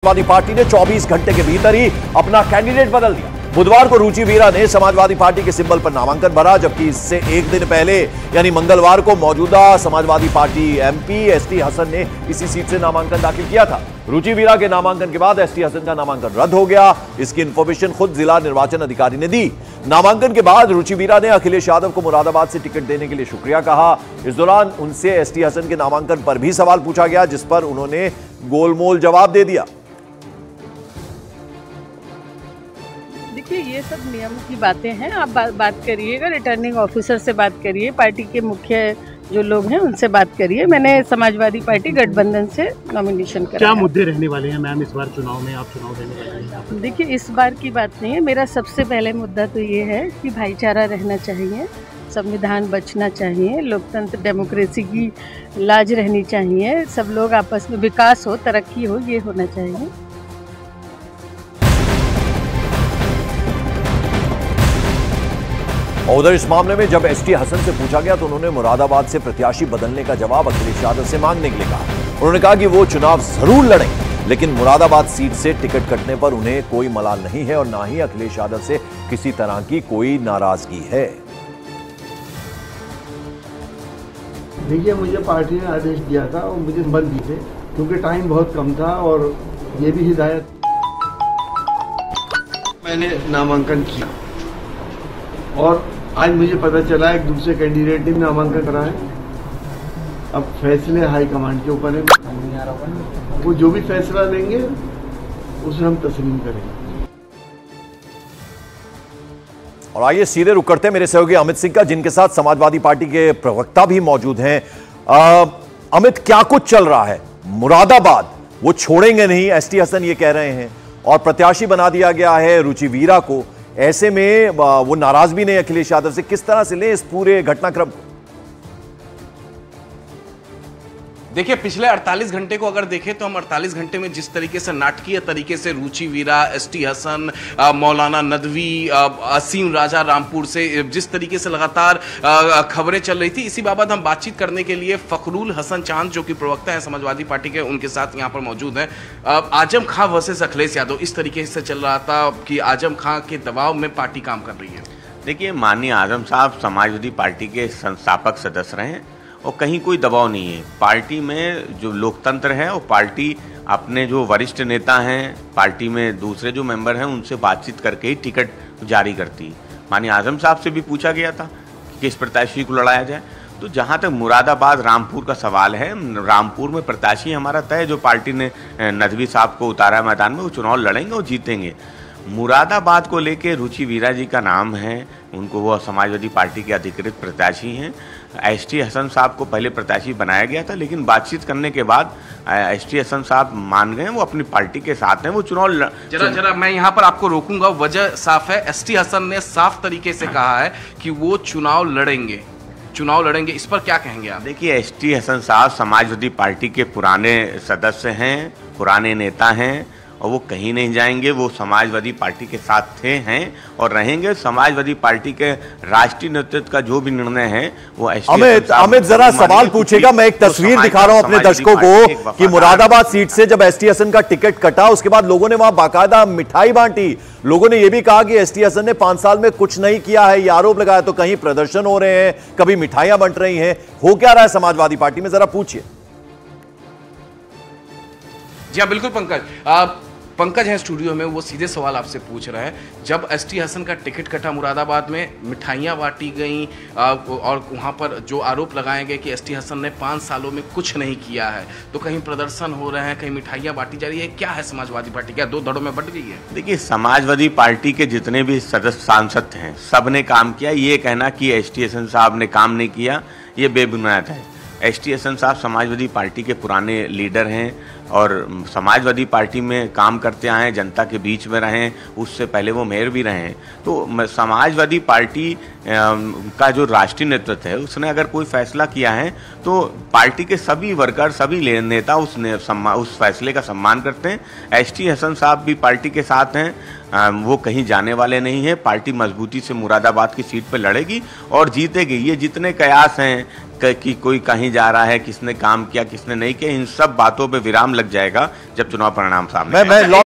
Samajwadi party ने 24 घंटे के भीतर ही अपना कैंडिडेट बदल दिया। बुधवार को रुचि वीरा ने समाजवादी पार्टी के सिंबल पर नामांकन भरा, जबकि इससे एक दिन पहले यानी मंगलवार को मौजूदा Samajwadi party MP ST Hasan ने इसी सीट से नामांकन दाखिल किया था। रुचि वीरा के नामांकन के बाद एसटी हसन का नामांकन रद्द हो गया। इसकी इंफॉर्मेशन खुद जिला निर्वाचन अधिकारी ने दी। नामांकन के बाद रुचि वीरा ने अखिलेश यादव को मुरादाबाद से टिकट देने के लिए शुक्रिया कहा। इस दौरान उनसे एसटी हसन के नामांकन पर भी सवाल पूछा गया, जिस पर उन्होंने गोलमोल जवाब दे दिया। देखिए, ये सब नियम की बातें हैं। आप बात करिएगा, रिटर्निंग ऑफिसर से बात करिए, पार्टी के मुख्य जो लोग हैं उनसे बात करिए। मैंने समाजवादी पार्टी गठबंधन से नॉमिनेशन कराया। क्या मुद्दे रहने वाले हैं मैम इस बार चुनाव में? आप चुनाव देने वाले हैं? देखिए, इस बार की बात नहीं है। मेरा सबसे पहले मुद्दा तो ये है कि भाईचारा रहना चाहिए, संविधान बचना चाहिए, लोकतंत्र डेमोक्रेसी की लाज रहनी चाहिए, सब लोग आपस में विकास हो, तरक्की हो, ये होना चाहिए। और उधर इस मामले में जब एसटी हसन से पूछा गया तो उन्होंने मुरादाबाद से प्रत्याशी बदलने का जवाब अखिलेश यादव से मांगने के लिए कहा। उन्होंने कहा कि वो चुनाव जरूर लड़ेंगे, लेकिन मुरादाबाद सीट से टिकट कटने पर उन्हें कोई मलाल नहीं है और ना ही अखिलेश यादव से किसी तरह की कोई नाराजगी है। देखिए, मुझे पार्टी ने आदेश दिया था और मुझे मत दिए थे क्योंकि टाइम बहुत कम था, और ये भी हिदायत मैंने नामांकन किया और आज मुझे पता चला एक दूसरे कैंडिडेट ने नामांकन करा है। अब फैसले हाईकमांड के ऊपर है, वो जो भी फैसला लेंगे उसे हम तस्लीम करेंगे। और आइए सीधे रुक करते हैं मेरे सहयोगी अमित सिंह का, जिनके साथ समाजवादी पार्टी के प्रवक्ता भी मौजूद हैं। अमित, क्या कुछ चल रहा है? मुरादाबाद वो छोड़ेंगे नहीं, एसटी हसन ये कह रहे हैं, और प्रत्याशी बना दिया गया है रुचि वीरा को। ऐसे में वो नाराज भी नहीं अखिलेश यादव से। किस तरह से ले इस पूरे घटनाक्रम को? देखिए, पिछले 48 घंटे को अगर देखें तो हम 48 घंटे में जिस तरीके से नाटकीय तरीके से रुचि वीरा, एसटी हसन, मौलाना नदवी, असीम राजा रामपुर से जिस तरीके से लगातार खबरें चल रही थी, इसी बाबत हम बातचीत करने के लिए फखरुल हसन चांद, जो कि प्रवक्ता हैं समाजवादी पार्टी के, उनके साथ यहाँ पर मौजूद हैं। आजम खां वर्सेस अखिलेश यादव इस तरीके से चल रहा था कि आजम खां के दबाव में पार्टी काम कर रही है। देखिए, माननीय आजम साहब समाजवादी पार्टी के संस्थापक सदस्य रहे हैं और कहीं कोई दबाव नहीं है। पार्टी में जो लोकतंत्र है, वो पार्टी अपने जो वरिष्ठ नेता हैं, पार्टी में दूसरे जो मेंबर हैं, उनसे बातचीत करके ही टिकट जारी करती है। माननीय आजम साहब से भी पूछा गया था कि किस प्रत्याशी को लड़ाया जाए। तो जहाँ तक मुरादाबाद रामपुर का सवाल है, रामपुर में प्रत्याशी हमारा तय, जो पार्टी ने नदवी साहब को उतारा मैदान में, वो चुनाव लड़ेंगे और जीतेंगे। मुरादाबाद को लेके रुचि वीरा जी का नाम है, उनको वो समाजवादी पार्टी के अधिकृत प्रत्याशी हैं। एसटी हसन साहब को पहले प्रत्याशी बनाया गया था, लेकिन बातचीत करने के बाद एसटी हसन साहब मान गए, वो अपनी पार्टी के साथ हैं, वो चुनाव जरा मैं यहाँ पर आपको रोकूंगा। वजह साफ है, एसटी हसन ने साफ तरीके से कहा है कि वो चुनाव लड़ेंगे। इस पर क्या कहेंगे आप? देखिए, एसटी हसन साहब समाजवादी पार्टी के पुराने सदस्य हैं, पुराने नेता हैं, और वो कहीं नहीं जाएंगे। वो समाजवादी पार्टी के साथ थे, हैं और रहेंगे। समाजवादी पार्टी के राष्ट्रीय नेतृत्व का जो भी निर्णय है वो अमित जरा सवाल पूछेगा। मैं एक तस्वीर दिखा रहा हूं अपने दर्शकों को कि मुरादाबाद सीट से जब एसटी हसन का टिकट कटा, उसके बाद लोगों ने वहां बाकायदा मिठाई बांटी। लोगों ने यह भी कहा कि एसटी हसन ने 5 साल में कुछ नहीं किया है, यह आरोप लगाया। तो कहीं प्रदर्शन हो रहे हैं, कभी मिठाइयां बंट रही हैं, हो क्या रहा है समाजवादी पार्टी में, जरा पूछिए। जी हाँ, बिल्कुल पंकज हैं स्टूडियो में, वो सीधे सवाल आपसे पूछ रहे हैं। जब एसटी हसन का टिकट कटा मुरादाबाद में, मिठाइयाँ बांटी गई और वहाँ पर जो आरोप लगाए गए कि एसटी हसन ने 5 सालों में कुछ नहीं किया है, तो कहीं प्रदर्शन हो रहे हैं, कहीं मिठाइयाँ बांटी जा रही है। क्या है समाजवादी पार्टी, क्या 2 धड़ों में बंट गई है? देखिए, समाजवादी पार्टी के जितने भी सदस्य सांसद हैं, सब ने काम किया। ये कहना कि एसटी हसन साहब ने काम नहीं किया, ये बेबुनियाद है। एसटी हसन साहब समाजवादी पार्टी के पुराने लीडर हैं और समाजवादी पार्टी में काम करते आए हैं, जनता के बीच में रहे, उससे पहले वो मेयर भी रहे हैं। तो समाजवादी पार्टी का जो राष्ट्रीय नेतृत्व है, उसने अगर कोई फैसला किया है तो पार्टी के सभी वर्कर, सभी नेता उस फैसले का सम्मान करते हैं। एसटी हसन साहब भी पार्टी के साथ हैं, वो कहीं जाने वाले नहीं हैं। पार्टी मजबूती से मुरादाबाद की सीट पर लड़ेगी और जीतेगी। ये जितने कयास हैं कि कोई कहीं जा रहा है, किसने काम किया किसने नहीं किया, इन सब बातों पे विराम लग जाएगा जब चुनाव परिणाम सामने आएगा।